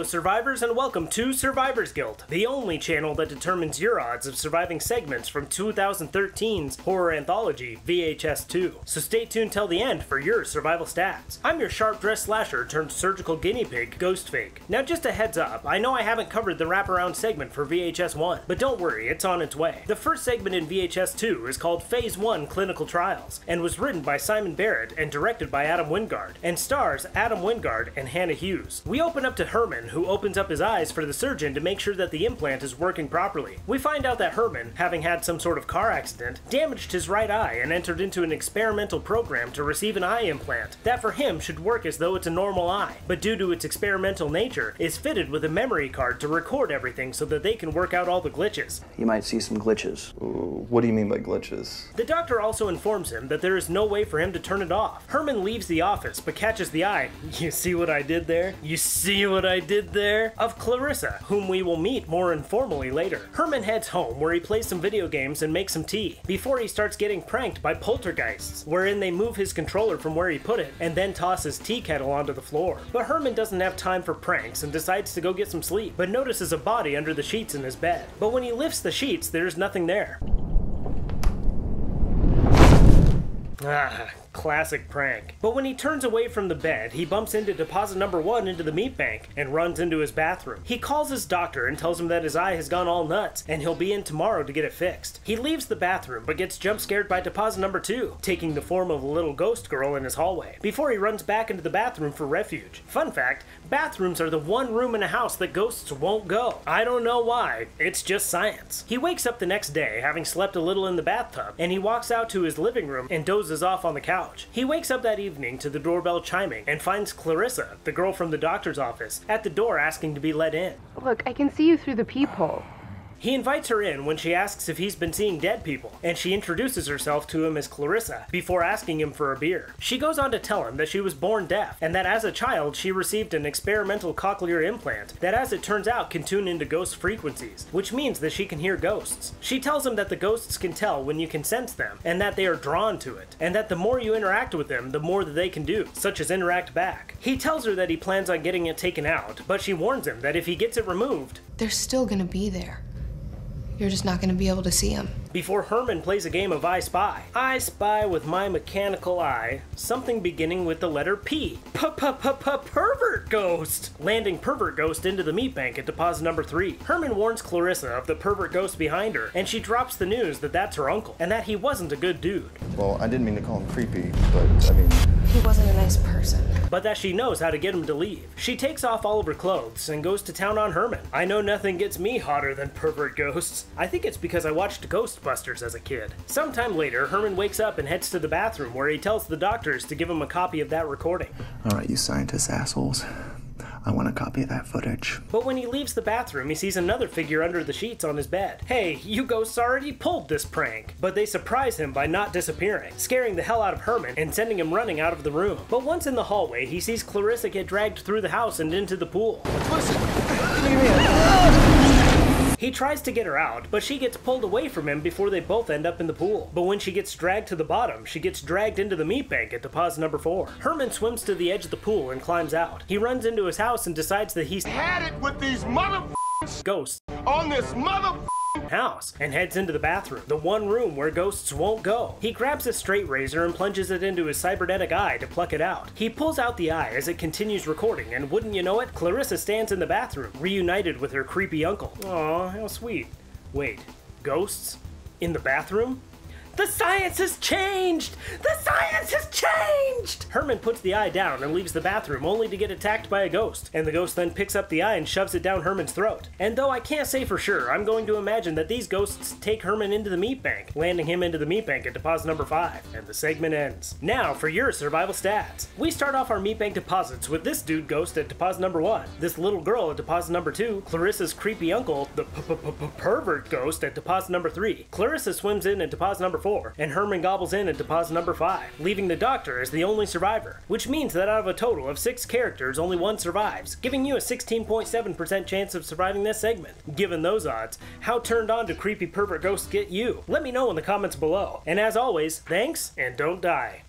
survivors, and welcome to Survivor's Guild, the only channel that determines your odds of surviving segments from 2013's horror anthology, VHS 2. So stay tuned till the end for your survival stats. I'm your sharp-dressed slasher turned surgical guinea pig, GhostFake. Now just a heads up, I know I haven't covered the wraparound segment for VHS 1, but don't worry, it's on its way. The first segment in VHS 2 is called Phase 1 Clinical Trials, and was written by Simon Barrett and directed by Adam Wingard, and stars Adam Wingard and Hannah Hughes. We open up to Herman, who opens up his eyes for the surgeon to make sure that the implant is working properly. We find out that Herman, having had some sort of car accident, damaged his right eye and entered into an experimental program to receive an eye implant that for him should work as though it's a normal eye, but due to its experimental nature, is fitted with a memory card to record everything so that they can work out all the glitches. You might see some glitches. Ooh, what do you mean by glitches? The doctor also informs him that there is no way for him to turn it off. Herman leaves the office but catches the eye. You see what I did there? You see what I did there? Of Clarissa, whom we will meet more informally later. Herman heads home where he plays some video games and makes some tea, before he starts getting pranked by poltergeists, wherein they move his controller from where he put it and then toss his tea kettle onto the floor. But Herman doesn't have time for pranks and decides to go get some sleep, but notices a body under the sheets in his bed. But when he lifts the sheets, there's nothing there. Ah, classic prank. But when he turns away from the bed, he bumps into deposit number 1 into the meat bank and runs into his bathroom. He calls his doctor and tells him that his eye has gone all nuts and he'll be in tomorrow to get it fixed. He leaves the bathroom but gets jump scared by deposit number 2, taking the form of a little ghost girl in his hallway, before he runs back into the bathroom for refuge. Fun fact, bathrooms are the one room in a house that ghosts won't go. I don't know why, it's just science. He wakes up the next day having slept a little in the bathtub, and he walks out to his living room and dozes off on the couch. He wakes up that evening to the doorbell chiming and finds Clarissa, the girl from the doctor's office, at the door asking to be let in. Look, I can see you through the peephole. He invites her in when she asks if he's been seeing dead people, and she introduces herself to him as Clarissa, before asking him for a beer. She goes on to tell him that she was born deaf, and that as a child she received an experimental cochlear implant that, as it turns out, can tune into ghost frequencies, which means that she can hear ghosts. She tells him that the ghosts can tell when you can sense them, and that they are drawn to it, and that the more you interact with them, the more that they can do, such as interact back. He tells her that he plans on getting it taken out, but she warns him that if he gets it removed, they're still gonna be there. You're just not gonna be able to see them. Before Herman plays a game of I Spy. I spy with my mechanical eye something beginning with the letter P. Pervert ghost! Landing pervert ghost into the meat bank at deposit number 3. Herman warns Clarissa of the pervert ghost behind her, and she drops the news that that's her uncle, and that he wasn't a good dude. Well, I didn't mean to call him creepy, but I mean... He wasn't a nice person. But that she knows how to get him to leave. She takes off all of her clothes and goes to town on Herman. I know nothing gets me hotter than pervert ghosts. I think it's because I watched Ghostbusters as a kid. Sometime later, Herman wakes up and heads to the bathroom where he tells the doctors to give him a copy of that recording. Alright, you scientist assholes. I want a copy of that footage. But when he leaves the bathroom, he sees another figure under the sheets on his bed. Hey, you ghosts already pulled this prank. But they surprise him by not disappearing, scaring the hell out of Herman and sending him running out of the room. But once in the hallway, he sees Clarissa get dragged through the house and into the pool. He tries to get her out, but she gets pulled away from him before they both end up in the pool. But when she gets dragged to the bottom, she gets dragged into the meat bank at deposit number 4. Herman swims to the edge of the pool and climbs out. He runs into his house and decides that he's had it with these ghosts on this house, and heads into the bathroom, the one room where ghosts won't go. He grabs a straight razor and plunges it into his cybernetic eye to pluck it out. He pulls out the eye as it continues recording, and wouldn't you know it, Clarissa stands in the bathroom, reunited with her creepy uncle. Aw, how sweet. Wait, ghosts? In the bathroom? The science has changed! The science has changed! Herman puts the eye down and leaves the bathroom only to get attacked by a ghost, and the ghost then picks up the eye and shoves it down Herman's throat. And though I can't say for sure, I'm going to imagine that these ghosts take Herman into the meat bank, landing him into the meat bank at deposit number 5, and the segment ends. Now for your survival stats. We start off our meat bank deposits with this dude ghost at deposit number 1, this little girl at deposit number 2, Clarissa's creepy uncle, the pervert ghost at deposit number 3, Clarissa swims in at deposit number 4, and Herman gobbles in at deposit number 5, leaving the doctor as the only survivor, which means that out of a total of 6 characters, only 1 survives, giving you a 16.7% chance of surviving this segment. Given those odds, how turned on do creepy pervert ghosts get you? Let me know in the comments below. And as always, thanks, and don't die.